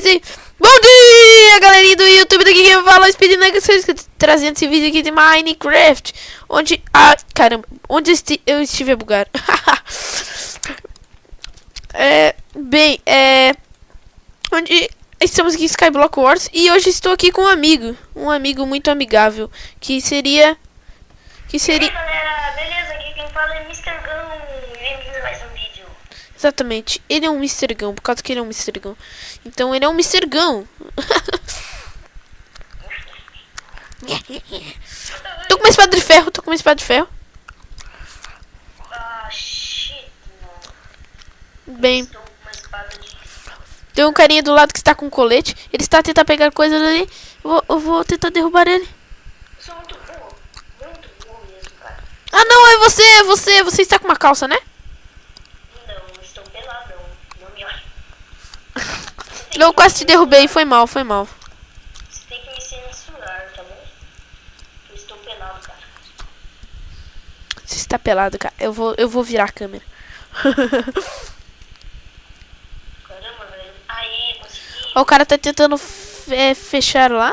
3 e... Bom dia, galerinha do YouTube, daqui quem fala, Speed Nuggets, trazendo esse vídeo aqui de Minecraft, onde... Ah, caramba, onde eu estive a bugar. Onde estamos aqui em Skyblock Wars, e hoje estou aqui com um amigo muito amigável, que seria... E aí, galera, beleza? Aqui quem fala é Mr. Gun, e bem-vindo a mais um vídeo. Exatamente, ele é um Mr. Gun, por causa que ele é um Mr. Gun. Então ele é um Mr. Gun. Tô com uma espada de ferro, Ah, shit, mano. Bem, Estou com uma espada de... tem um carinha do lado que está com colete. Ele está a tentar pegar coisas ali. Eu vou tentar derrubar ele. Eu sou muito burro mesmo, cara. Ah não, é você, você está com uma calça, né? Não, estou peladão, não me olha. Eu quase te derrubei, foi mal. Você tem que me censurar, tá bom? Eu estou pelado, cara. Você está pelado, cara. Eu vou virar a câmera. Caramba, velho. Aí, consegui. Ó, o cara tá tentando fechar lá.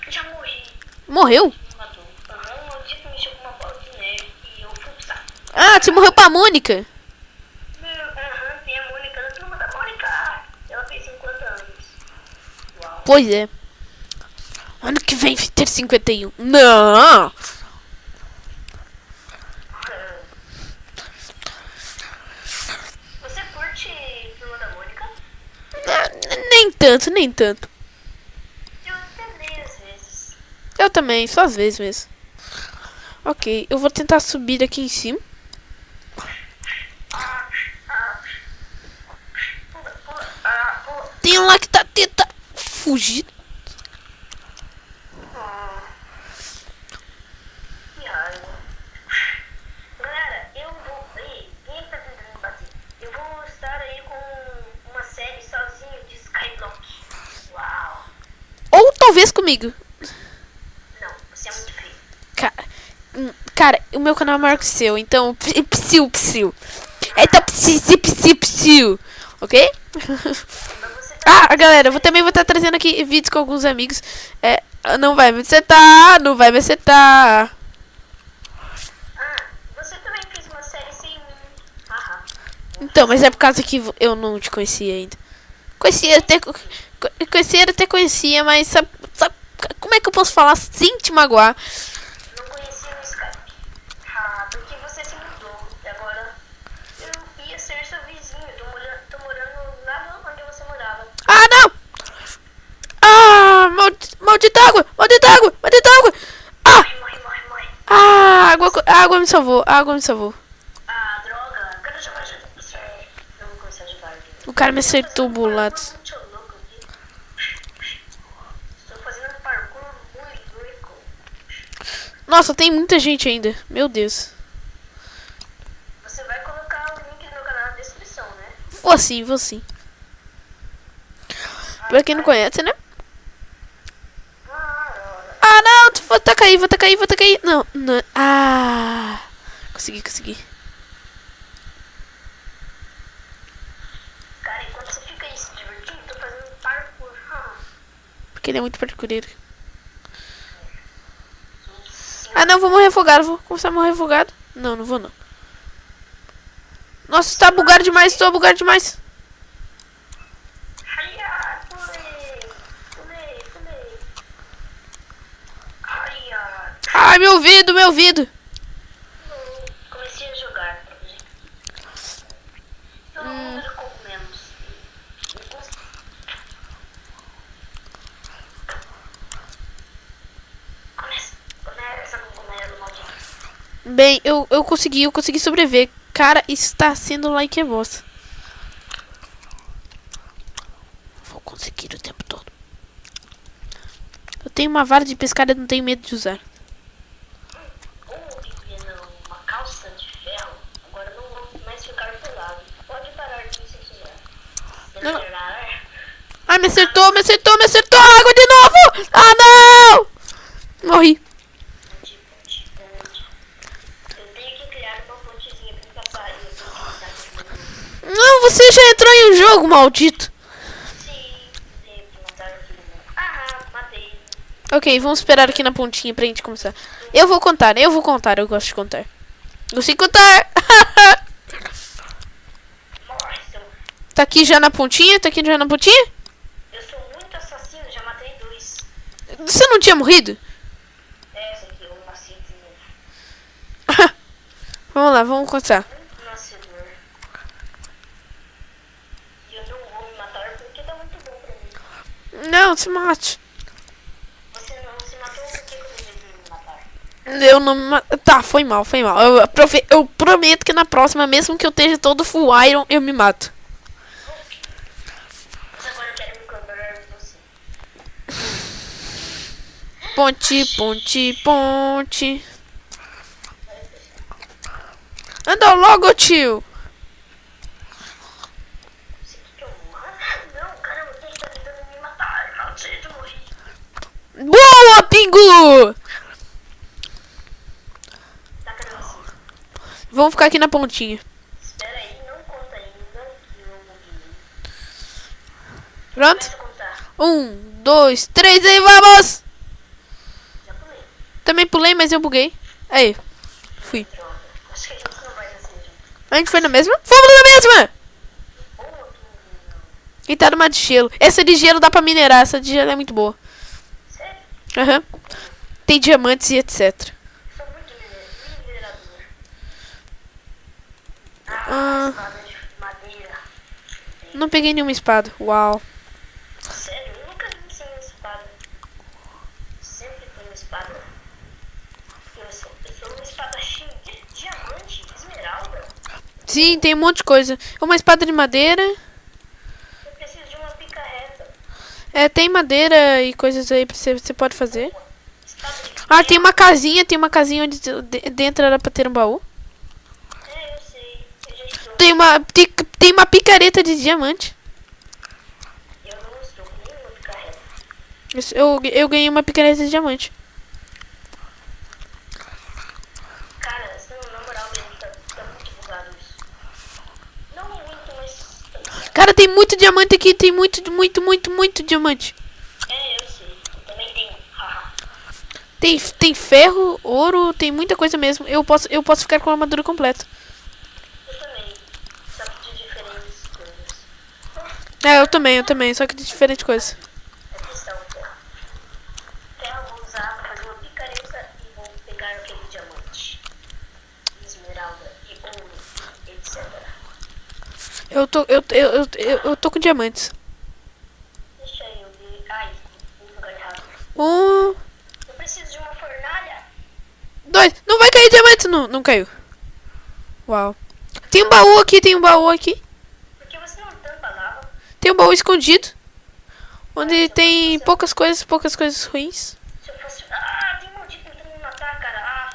Já morri. Morreu? Me matou. Aham, um maldito mexeu com uma bola de neve e eu fui pro saco. Ah, você morreu pra Mônica. Aham, tem a Mônica da turma da Mônica. Ela fez 50 anos. Uau. Pois é. Ano que vem vai ter 51. Não! Você curte Turma da Mônica? Nem tanto. Eu também às vezes. Eu também, só às vezes mesmo. Ok, eu vou tentar subir aqui em cima. Pula. Tem um lá que tá tentando fugir. Que raiva. Galera, eu vou... Ei, quem é que tá tentando me bater? Eu vou estar aí com uma série sozinho de Skyblock. Uau. Ou talvez comigo. Não, você é muito feio. Cara, o meu canal é maior que o seu, então psiu. Então psiu. Ok? Mas você tá... Ah, galera, eu também vou estar trazendo aqui vídeos com alguns amigos. Não vai me acertar. Ah, você também fez uma série sem mim. Haha. Então, mas é por causa que eu não te conhecia ainda. Até conhecia, mas sabe como é que eu posso falar sem te magoar? Não conhecia o Skype. Ah, porque você se mudou. E agora eu ia ser seu vizinho. Tô morando lá onde você morava. Ah, não! Ah, maldita água! Ah! Morre. Ah, a água me salvou. Ah, droga. Cadê jogar você? Eu vou começar a jogar aqui. O cara me acertou o bulato. Muito louco aqui. Estou fazendo um parkour muito louco. Nossa, tem muita gente ainda. Meu Deus. Você vai colocar o link do meu canal na descrição, né? Vou sim. Pra quem não conhece, né? Ah, não! Vou cair. Não. Ah! Consegui. Cara, enquanto você fica aí se divertindo, tô fazendo parkour. Porque ele é muito parkureiro. Ah, não, vou morrer afogado. Vou começar a morrer afogado. Não vou não. Nossa, tá bugado demais. Estou bugado demais. Pulei. Ai, Ai, meu ouvido. comecei a jogar. Todo mundo de cogumelos. Começa com cogumelo, maldito. Bem, eu consegui sobreviver. Cara, isso tá sendo like a bosta. Vou conseguir o tempo todo. Eu tenho uma vara de pescar e não tenho medo de usar. Uma calça de ferro. Agora não vou mais ficar pelado. Pode parar de me censurar. Não. Ai, me acertou. Água de novo. Ah, não. Morri. Eu tenho que criar uma pontezinha pra passar e eu tenho que Não, você já entrou em um jogo, maldito. Sim. Ok, vamos esperar aqui na pontinha pra gente começar. Eu vou contar, eu gosto de contar. Gostei de contar! Nossa, Tá aqui já na pontinha? Tá aqui já na pontinha? eu sou muito assassino, já matei 2. Você não tinha morrido? Essa aqui, eu nasci de novo. Vamos lá, vamos contar. Muito nascedor. E eu não vou me matar porque tá muito bom pra mim. Não, se mate. Você não se matou, por que eu deveria me matar? Eu não me ma- Tá, foi mal, foi mal. Eu prometo que na próxima, mesmo que eu esteja todo full iron, eu me mato. Mas agora eu quero me cobrar de você. Ponte, ponte, ponte. Anda logo, tio. Você quer que eu morra? Não, caramba, quem tá tentando me matar? Maldito, morri. Boa, Pingu! Tá, caramba, assim. Vamos ficar aqui na pontinha. Espera aí, não conta ainda que eu buguei. Pronto? Começa a contar. 1, 2, 3 e vamos! Já pulei. Também pulei, mas eu buguei. Aí, fui. Droga. Acho que a gente não vai nascer junto. A gente foi na mesma? Fomos na mesma! Ou tu não. E tá numa de gelo. Essa de gelo dá pra minerar, essa de gelo é muito boa. Sério? Aham. Tem diamantes e etc. Sou muito minerador. Ah. Espada de madeira. Não peguei nenhuma espada. Uau. Sério? Eu nunca vi sem uma espada. Sempre tenho espada. Eu sou uma espadachim de diamante, esmeralda. Sim, tem um monte de coisa. Uma espada de madeira. Eu preciso de uma pica reta. É, tem madeira e coisas aí pra você pode fazer. Espada de Ah, tem uma casinha onde dentro era pra ter um baú. É, eu sei. Eu já estou. Tem uma picareta de diamante. Eu não estou com nenhuma pica reta. Eu ganhei uma picareta de diamante. Cara, na moral, ele tá muito bugado isso. Não muito, mas. Cara, tem muito diamante aqui. Tem muito diamante. É, eu sei. Eu também tenho. Haha. Tem ferro, ouro, tem muita coisa mesmo. Eu posso ficar com a armadura completa. Eu também. Só que de diferentes coisas. É, eu também, só que de diferente coisa. Aqui está o ferro. Ferro eu vou usar pra fazer uma picareta e vou pegar aquele diamante. Esmeralda e ouro, etc. Eu tô com diamantes. Deixa eu ver. Ai, no lugar errado. 1, Eu preciso de uma fornalha. 2. Não vai cair diamante, não caiu. Uau. Tem um baú aqui. Por que você não tampa a lava? Tem um baú escondido. Onde tem poucas coisas ruins. Se eu fosse. Ah, tem um maldito tentando me matar, cara. Ah,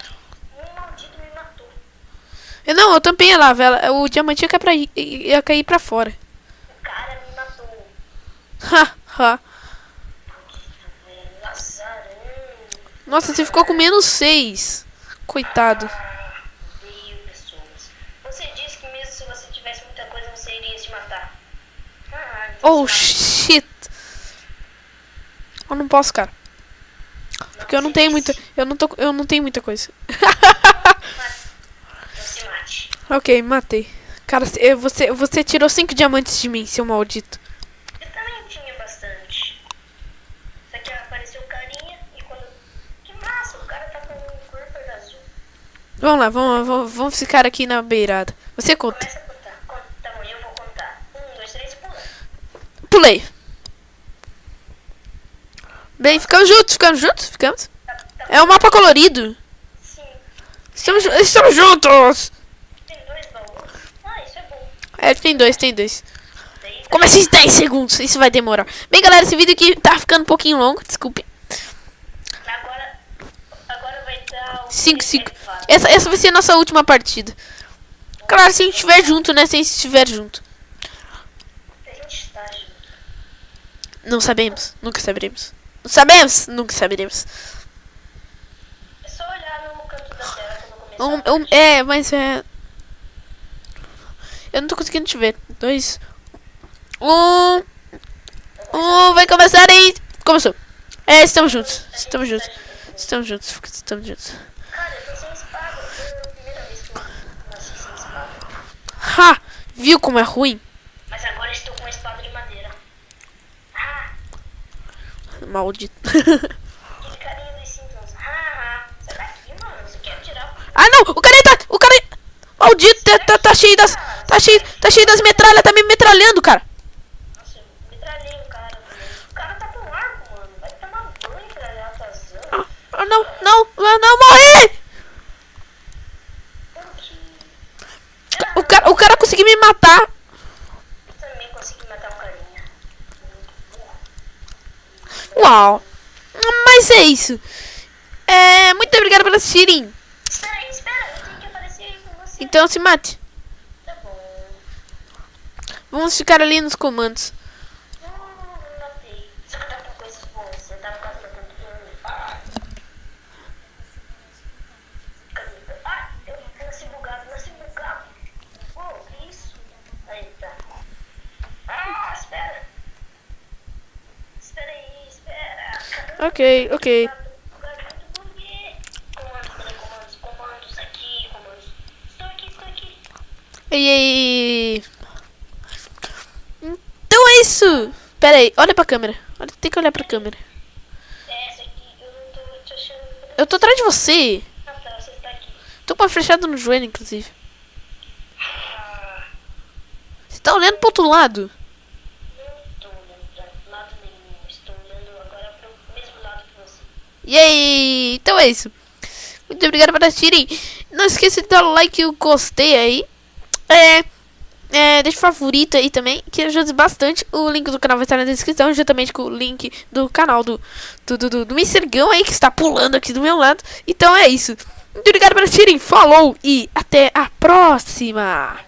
um maldito me matou. Eu tampei a lava. O diamante ia cair pra fora. O cara me matou. Ha, ha. Maldito, velho. Azarão. Nossa, você ficou com -6. Coitado. Ah, odeio pessoas. Você disse que mesmo se você tivesse muita coisa, você iria se matar. Ah, então Oh, shit. Eu não posso, cara. Porque eu não tenho muita... Eu não tenho muita coisa. Você mate. Ok, matei. Cara, você tirou 5 diamantes de mim, seu maldito. Eu também tinha bastante. Só que apareceu o carinha e quando. Que massa, o cara tá com um corpo azul. Vamos lá, vamos ficar aqui na beirada. Você conta. Começa a contar. Tá bom, eu vou contar. 1, 2, 3 e pula. Pulei. Bem, ficamos juntos. É um mapa colorido. Sim. Estamos juntos. Tem 2 baús. Ah, isso é bom. É, tem dois. Daí, Começa em 10 segundos, isso vai demorar. Bem, galera, esse vídeo aqui tá ficando um pouquinho longo, desculpe. agora vai dar o. 5. Essa vai ser a nossa última partida. Claro, se a gente estiver junto, né? Se a gente estiver junto. A gente está junto. Não sabemos, nunca saberemos. Não sabemos, nunca saberemos. É só olhar no canto da tela quando começar. Mas é... Eu não tô conseguindo te ver. 2, 1... Vai começar aí. Começou. É, estamos juntos. Estamos juntos. Estamos juntos. Estamos juntos. Cara, eu tô sem espada. Foi a primeira vez que eu nasci sem espada. Ha! Viu como é ruim? Mas agora estou com uma espada de madeira. Ah, Maldito. aquele carinha dos Simpsons. Sai daqui, mano. Você quer tirar? Ah, não! O cara tá... O cara... Maldito! Tá cheio das... Tá cheio das metralhas. Tá me metralhando, cara. Nossa, eu metralhei o cara também. O cara tá com arco, mano. Vai tomar banho, metralhar a tazão. Ah, não! Morri! O cara conseguiu me matar. Eu também consegui matar um carinha. Uau! Mas é isso. Muito obrigado por assistirem. Espera aí, espera. Eu tenho que aparecer aí com você. Então se mate. Tá bom. Vamos ficar ali nos comandos. Não matei. Só que tá com coisas boas. Você tá quase matando todo mundo. Ah! Cadê? Ah! Eu nasci bugado. Oh, que isso? Aí, tá. Ah, espera. Espera aí, espera. Caramba, Ok. bugado muito bug. Comandos aqui, comandos. Estou aqui. E então é isso. Pera aí, olha pra câmera. Tem que olhar pra câmera. Essa aqui, eu não tô te achando. Eu tô atrás de você. Ah, tá, você está aqui. Tô com a flechada no joelho, inclusive. Ah, Você tá olhando pro outro lado. não tô olhando pra lado nenhum. Estou olhando agora pro mesmo lado que você. E aí, então é isso. Muito obrigado por assistirem. Não esqueça de dar o like e o gostei aí. Deixa o favorito aí também, que ajuda bastante. O link do canal vai estar na descrição, juntamente com o link do canal do Mr. Gão aí, que está pulando aqui do meu lado. Então é isso. Muito obrigado por assistirem. Falou e até a próxima.